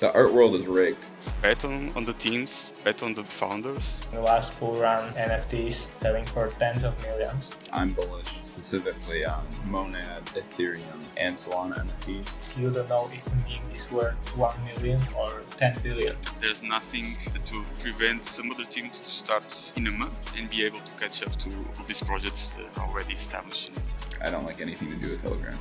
The art world is rigged. Bet on the teams, bet on the founders. In the last bull run, NFTs selling for tens of millions. I'm bullish specifically on Monad, Ethereum, and Solana NFTs. You don't know if a meme is worth 1 million or 10 billion. There's nothing to prevent some other team to start in a month and be able to catch up to these projects already established. I don't like anything to do with Telegram.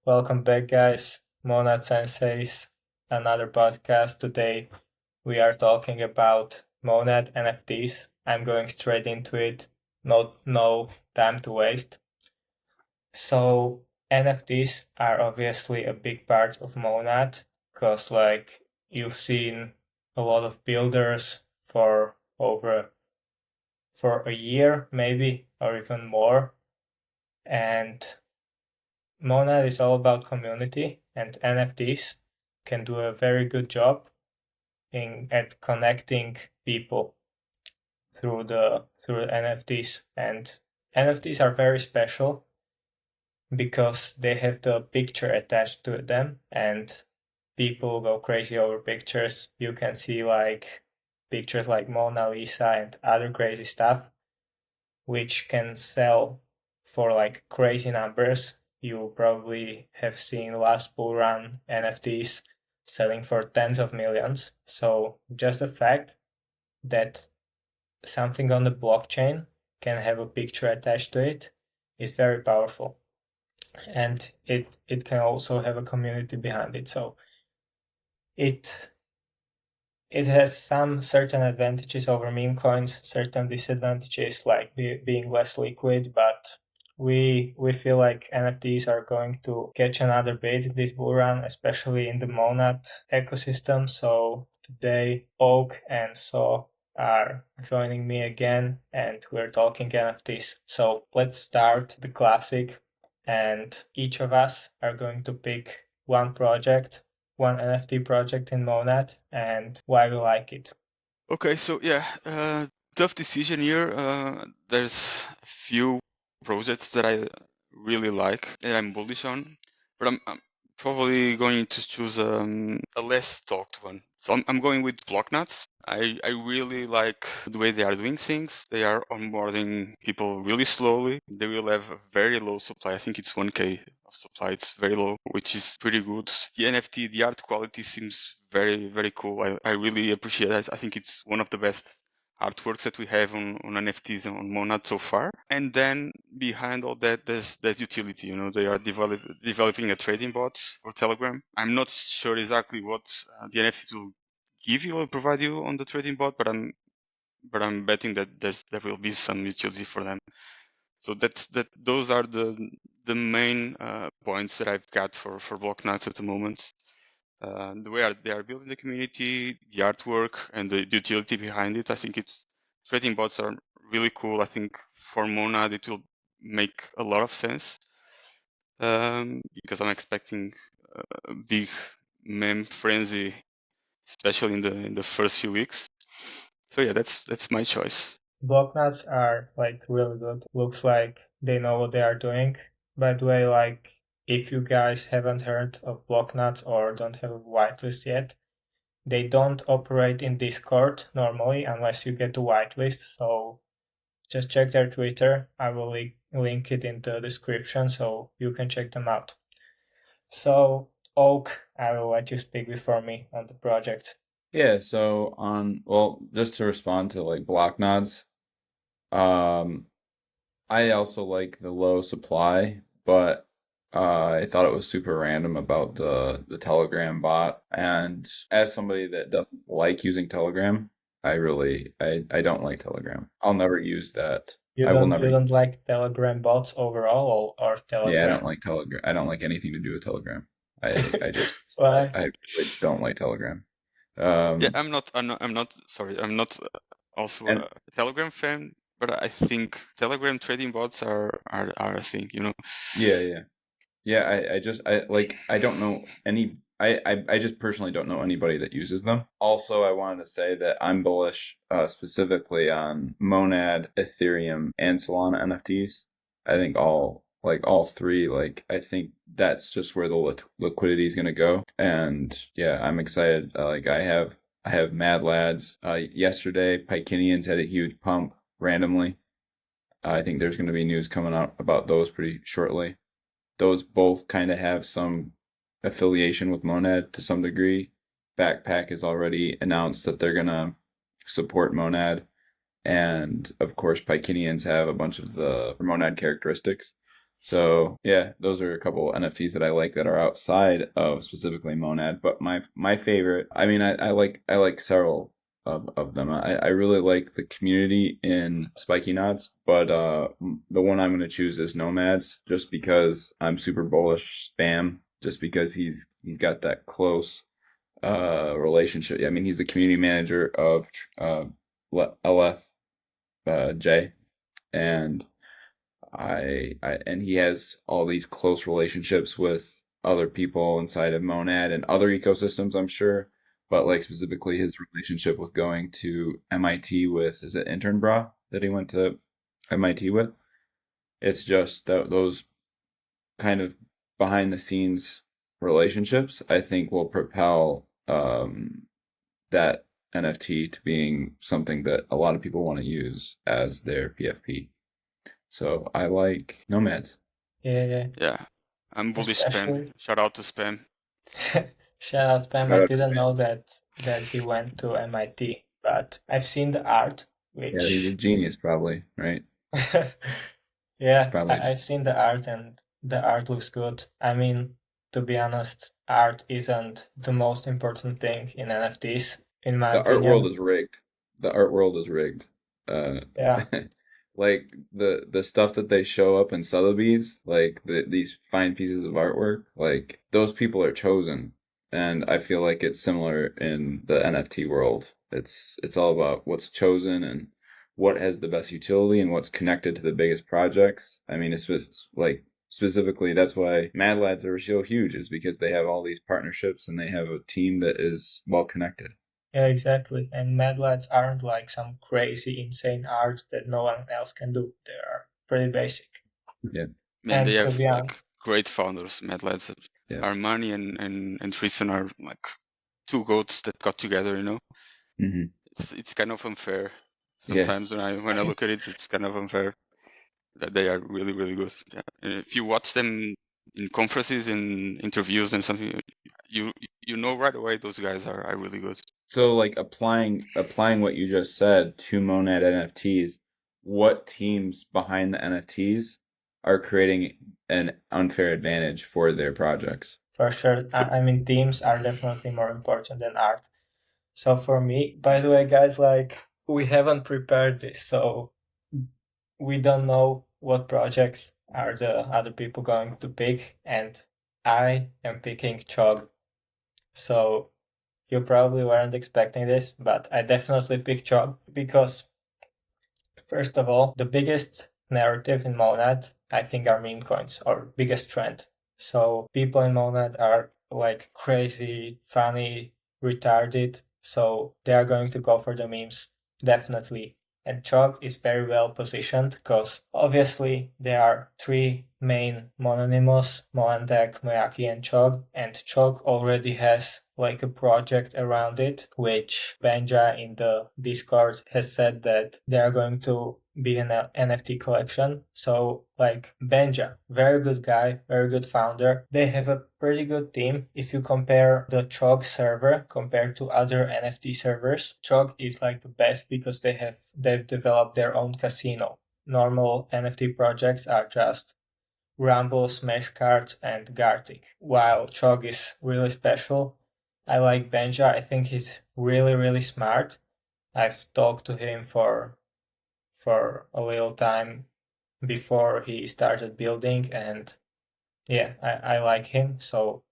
Welcome back, guys. Monad Sensei's another podcast. Today we are talking about Monad NFTs. I'm going straight into it. No time to waste. So NFTs are obviously a big part of Monad because you've seen a lot of builders for a year maybe or even more. And Monad is all about community, and NFTs can do a very good job at connecting people through the NFTs. And NFTs are very special because they have the picture attached to them, and people go crazy over pictures. You can see pictures like Mona Lisa and other crazy stuff, which can sell for crazy numbers. You probably have seen last bull run NFTs selling for tens of millions. So just the fact that something on the blockchain can have a picture attached to it is very powerful. And it can also have a community behind it. So it has some certain advantages over meme coins, certain disadvantages like being less liquid, but we feel like NFTs are going to catch another bait this bull run, especially in the Monad ecosystem. So today, Oak and Saw are joining me again, and we're talking NFTs. So let's start the classic, and each of us are going to pick one NFT project in Monad, and why we like it. Okay, so tough decision here. There's a few projects that I really like and I'm bullish on, but I'm probably going to choose a less talked one. So I'm going with Blocknuts. I really like the way they are doing things. They are onboarding people really slowly. They will have a very low supply. I think it's 1K of supply. It's very low, which is pretty good. The NFT, the art quality seems very, very cool. I really appreciate it. I think it's one of the best artworks that we have on NFTs on Monad so far. And then behind all that, there's that utility. They are developing a trading bot for Telegram. I'm not sure exactly what the NFTs will give you or provide you on the trading bot, but I'm betting that there will be some utility for them. So those are the main points that I've got for Blocknuts at the moment. The way they are building the community, the artwork, and the utility behind it. I think trading bots are really cool. I think for Monad it will make a lot of sense because I'm expecting a big meme frenzy, especially in the first few weeks. So yeah, that's my choice. Blocknuts are really good. Looks like they know what they are doing. By the way, if you guys haven't heard of Blocknuts or don't have a whitelist yet, they don't operate in Discord normally unless you get a whitelist. So just check their Twitter. I will link it in the description so you can check them out. So Oak, I will let you speak before me on the project. Yeah, so just to respond to Blocknods, I also like the low supply, but I thought it was super random about the Telegram bot. And as somebody that doesn't like using Telegram, I don't like Telegram. I'll never use that. You don't like Telegram bots overall or Telegram? Yeah, I don't like Telegram. I don't like anything to do with Telegram. I just Why? I really don't like Telegram. I'm not sorry. I'm not also a Telegram fan, but I think Telegram trading bots are a thing. Yeah. I don't know any. I just personally don't know anybody that uses them. Also, I wanted to say that I'm bullish specifically on Monad, Ethereum, and Solana NFTs. I think all like all three. Like I think that's just where the liquidity is going to go. And yeah, I'm excited. Like I have Mad Lads. Yesterday, Pikinians had a huge pump randomly. I think there's going to be news coming out about those pretty shortly. Those both kind of have some affiliation with Monad to some degree. Backpack has already announced that they're going to support Monad. And of course, Pikinians have a bunch of the Monad characteristics. So yeah, those are a couple NFTs that I like that are outside of specifically Monad. But my favorite, I mean, I like several of them. I really like the community in Spiky Nods, but the one I'm going to choose is Nomads, just because I'm super bullish Spam, just because he's got that close relationship. I mean, he's the community manager of LF Jay, and and he has all these close relationships with other people inside of Monad and other ecosystems, I'm sure. But like specifically his relationship with going to MIT with, is it Intern Bra that he went to MIT with? It's just those kind of behind the scenes relationships, I think, will propel that NFT to being something that a lot of people want to use as their PFP. So I like Nomads. Yeah, Yeah, I'm bullish Spam. especially. Shout out to Spam. Shout out Spam. Shout I out to didn't Spam. know that he went to MIT, but I've seen the art, Yeah, he's a which genius, probably, right? He's yeah, probably a I've seen the art and the art looks good. I mean, to be honest, art isn't the most important thing in NFTs, in my the art world opinion. is rigged. The art world is rigged. Uh, Yeah, like the stuff that they show up in Sotheby's, like these fine pieces of artwork, like those people are chosen, and I feel like it's similar in the NFT world. It's all about what's chosen and what has the best utility and what's connected to the biggest projects. I mean, it's like specifically that's why Mad Lads are so huge, is because they have all these partnerships and they have a team that is well connected. yeah, exactly. And Mad Lads aren't like some crazy, insane art that no one else can do. They are pretty basic. Yeah, Man, they And to have be honest, like great founders. Mad Lads, yeah. Armani and Tristan are like two goats that got together. You know, Hmm. it's kind of unfair. Yeah. Sometimes when I look at it, it's kind of unfair that they are really really good. Yeah. And if you watch them in conferences, in interviews, and something, you you know right away those guys are really good. So like applying what you just said to Monad NFTs, what teams behind the NFTs are creating an unfair advantage for their projects? for sure, I mean, themes are definitely more important than art. So for me, by the way, guys, like we haven't prepared this, so we don't know what projects are the other people going to pick, and I am picking Chog. So you probably weren't expecting this, but I definitely picked Chog because, first of all, the biggest narrative in Monad, I think, are meme coins, or biggest trend. So people in Monad are like crazy, funny, retarded, so they are going to go for the memes, definitely. And Chog is very well positioned because obviously there are three main mononymous, Molandek, Moyaki, and Chog already has like a project around it, which Benja in the Discord has said that they are going to be an NFT collection. So like Benja, very good guy, very good founder. They have a pretty good team. If you compare the Chog server compared to other NFT servers, Chog is like the best because they've developed their own casino. Normal NFT projects are just Rumble, Smash Cards, and Gartic. While Chog is really special, I like Benja. I think he's really, really smart. I've talked to him for a little time before he started building, and yeah, I like him. So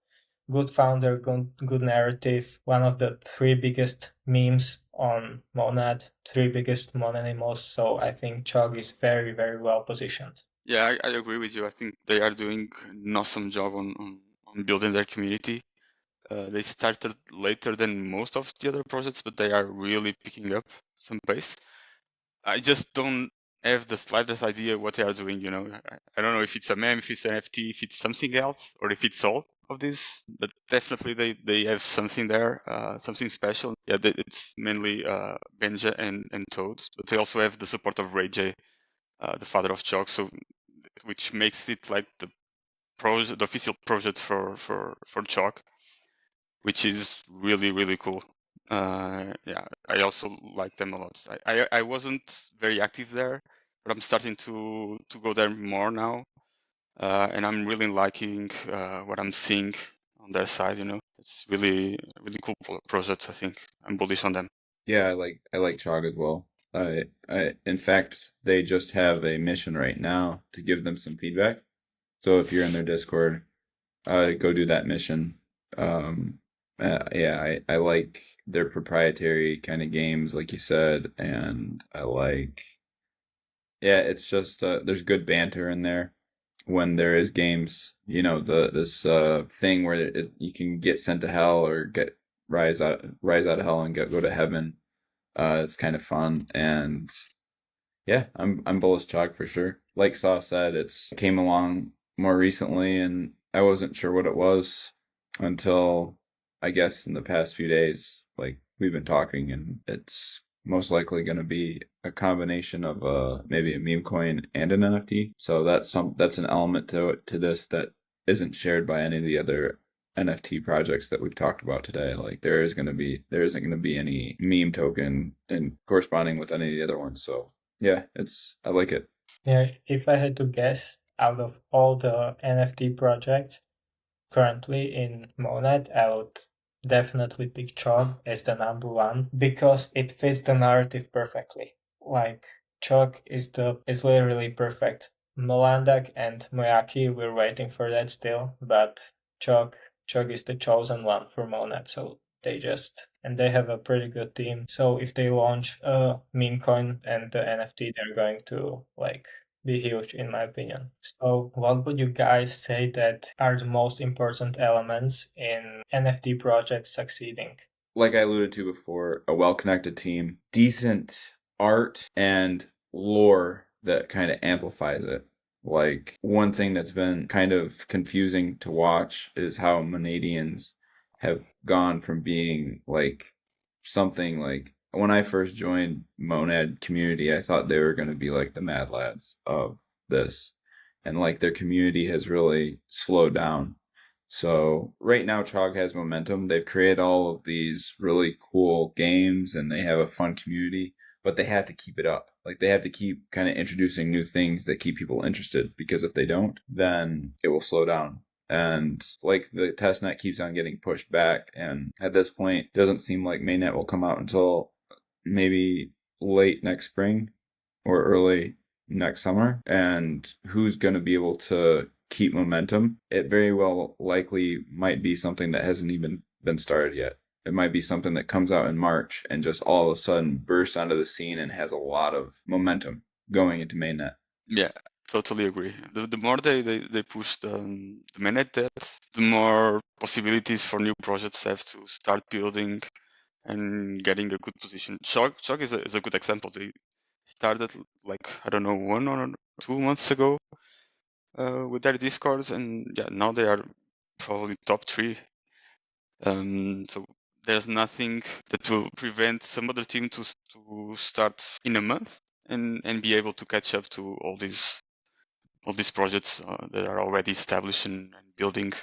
good founder, good narrative. One of the three biggest memes on Monad, three biggest mononymous. So I think Chog is very, very well positioned. Yeah, I agree with you. I think they are doing an awesome job on building their community. They started later than most of the other projects, but they are really picking up some pace. I just don't have the slightest idea what they are doing. I don't know if it's a meme, if it's an NFT, if it's something else, or if it's all of this. But definitely they have something there, something special. Yeah, it's mainly Benja and Toad, but they also have the support of Ray J, the father of Chalk, so which makes it like the official project for Chalk, which is really really cool. Yeah, I also like them a lot. I wasn't very active there, but I'm starting to go there more now, and I'm really liking what I'm seeing on their side. It's really really cool project. I think I'm bullish on them. Yeah, I like Chog as well. In fact, they just have a mission right now to give them some feedback. So if you're in their Discord, go do that mission. Yeah, I like their proprietary kind of games, like you said, and I like, yeah, it's just there's good banter in there when there is games. You know, this thing where you can get sent to hell or get rise out of hell and go to heaven. It's kind of fun, and yeah, I'm bullish Chalk for sure. Like Saw said, it's came along more recently, and I wasn't sure what it was until I guess in the past few days. Like we've been talking, and it's most likely going to be a combination of maybe a meme coin and an NFT. So that's an element to this that isn't shared by any of the other NFT projects that we've talked about today. Like there isn't going to be any meme token and corresponding with any of the other ones. So yeah, I like it. Yeah, if I had to guess, out of all the NFT projects currently in Monad, I would definitely pick Chog as the number one because it fits the narrative perfectly. Like Chog is literally perfect. Molandak and Moyaki, we're waiting for that still, but Chog is the chosen one for Monad, so they have a pretty good team. So if they launch a meme coin and the NFT, they're going to be huge in my opinion. So what would you guys say that are the most important elements in NFT projects succeeding? Like I alluded to before, a well-connected team, decent art and lore that kind of amplifies it. Like one thing that's been kind of confusing to watch is how Monadians have gone from being like something like when I first joined Monad community, I thought they were going to be like the Mad Lads of this. And like their community has really slowed down. So right now, Chog has momentum. They've created all of these really cool games and they have a fun community, but they have to keep it up. Like they have to keep kind of introducing new things that keep people interested because if they don't, then it will slow down. And like the testnet keeps on getting pushed back. And at this point, it doesn't seem like mainnet will come out until maybe late next spring or early next summer. And who's going to be able to keep momentum? It very well likely might be something that hasn't even been started yet. It might be something that comes out in March and just all of a sudden bursts onto the scene and has a lot of momentum going into mainnet. Yeah, totally agree. The more they push the mainnet depth, the more possibilities for new projects have to start building and getting a good position. Shock is a good example. They started like I don't know 1 or 2 months ago with their discords, and yeah, now they are probably top three. So there's nothing that will prevent some other team to start in a month and be able to catch up to all these projects that are already established and building.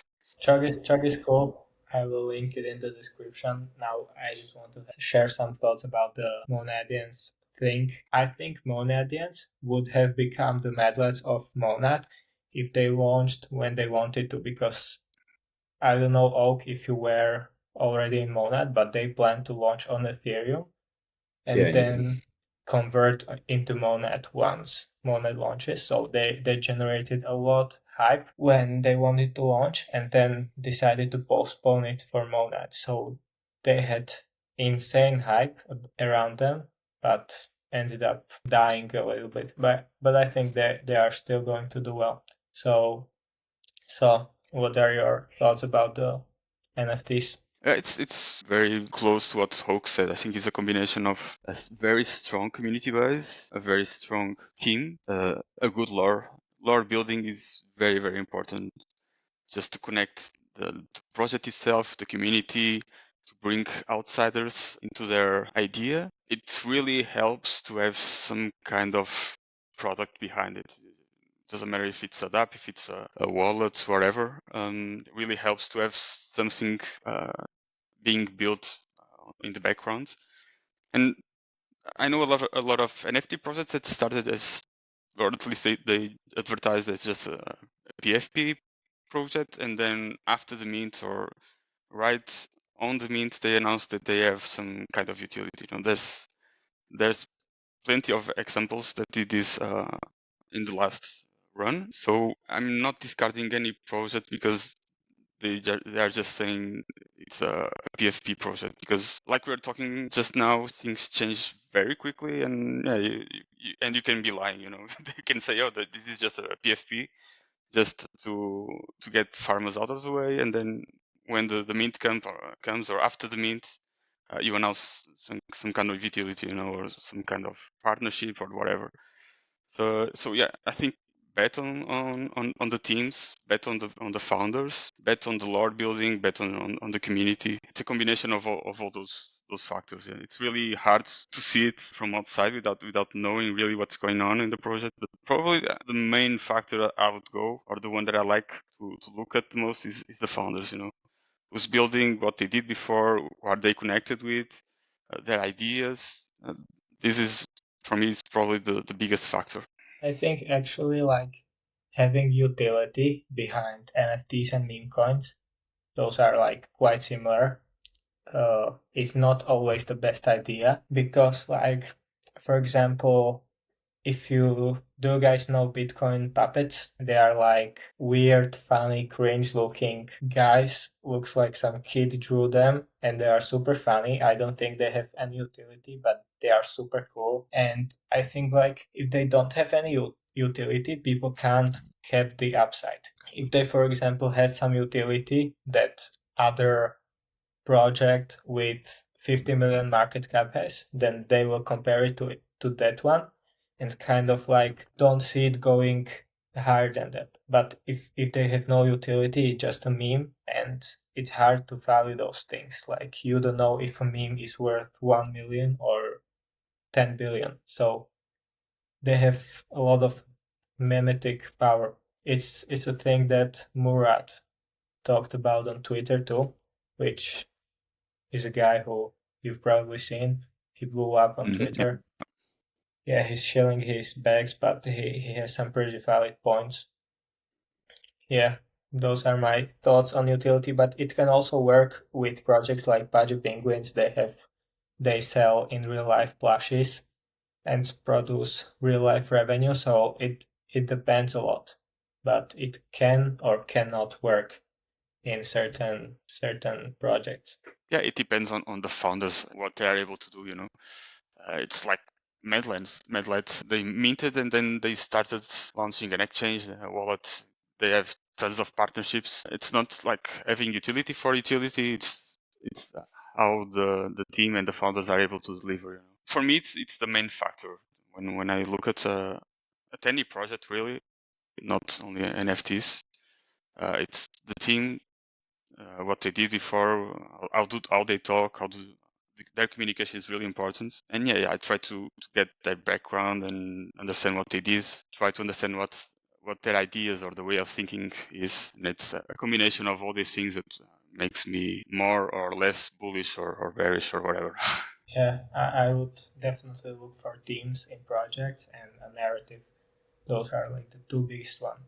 Chug is cool. I will link it in the description. Now I just want to share some thoughts about the Monadians thing. I think Monadians would have become the Madlets of Monad if they launched when they wanted to, because I don't know, Oak, if you were already in Monad, but they plan to launch on Ethereum Yeah, and I knew. then convert into Monad once Monad launches. So they generated a lot hype when they wanted to launch and then decided to postpone it for Monad. So they had insane hype around them, but ended up dying a little bit. But I think they are still going to do well. So what are your thoughts about the NFTs? It's very close to what Hoke said. I think it's a combination of a very strong community base, a very strong team, a good lore. Lore building is very, very important just to connect the project itself, the community, to bring outsiders into their idea. It really helps to have some kind of product behind it. Doesn't matter if it's an app, if it's a wallet, whatever. It really helps to have something being built in the background. And I know a lot of NFT projects that started as, or at least they advertised as just a PFP project, and then after the mint or right on the mint, they announced that they have some kind of utility. There's plenty of examples that did this in the last run. So I'm not discarding any project because they are just saying it's a PFP project, because like we were talking just now, things change very quickly, and yeah, and you can be lying, you can say, oh, this is just a PFP, just to get farmers out of the way, and then when the mint comes or after the mint, you announce some kind of utility, or some kind of partnership or whatever. So yeah, I think bet on the teams, bet on the founders, bet on the lore building, bet on the community. It's a combination of all those factors. Yeah. It's really hard to see it from outside without knowing really what's going on in the project. But probably the main factor that I would go, or the one that I like to look at the most, is the founders. Who's building, what they did before, who are they connected with, their ideas. This is, for me, is probably the biggest factor. I think actually like having utility behind NFTs and meme coins, those are like quite similar. It's not always the best idea because like, for example, if you do guys know Bitcoin puppets, they are like weird, funny, cringe looking guys. Looks like some kid drew them and they are super funny. I don't think they have any utility, but they are super cool. And I think like if they don't have any utility, people can't cap the upside. If they, for example, had some utility that other project with 50 million market cap has, then they will compare it to that one and kind of like don't see it going higher than that. But if they have no utility, just a meme, and it's hard to value those things. Like you don't know if a meme is worth 1 million or 10 billion. So they have a lot of memetic power. It's a thing that Murat talked about on Twitter too, which is a guy who you've probably seen. He blew up on Twitter. Yeah, he's shilling his bags, but he has some pretty valid points. Yeah, those are my thoughts on utility, but it can also work with projects like Budgie Penguins. They sell in real life plushies and produce real life revenue, so it depends a lot. But it can or cannot work in certain projects. Yeah, it depends on the founders, what they are able to do. It's like Medlands, they minted and then they started launching an exchange, a wallet. They have tons of partnerships. It's not like having utility for utility. It's how the team and the founders are able to deliver. For me, it's the main factor when I look at any project, really, not only NFTs. It's the team, what they did before, how they talk, their communication is really important. And yeah, I try to get their background and understand what they did. Try to understand what their ideas or the way of thinking is. And it's a combination of all these things that makes me more or less bullish or bearish or whatever. Yeah, I would definitely look for themes in projects and a narrative. Those are like the two biggest one,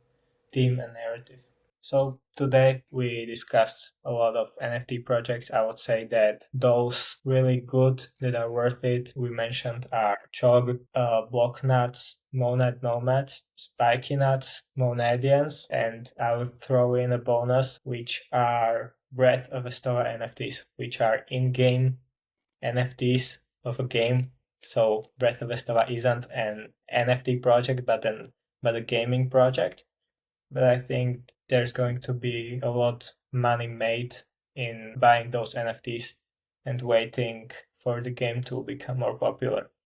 theme and narrative. So today we discussed a lot of NFT projects. I would say that those really good that are worth it we mentioned are Chog, Blocknuts, Monad Nomads, Spiky Nuts, Monadians, and I would throw in a bonus, which are Breath of a Stoa NFTs, which are in-game NFTs of a game. So Breath of the Stoa isn't an NFT project, but a gaming project. But I think there's going to be a lot money made in buying those NFTs and waiting for the game to become more popular.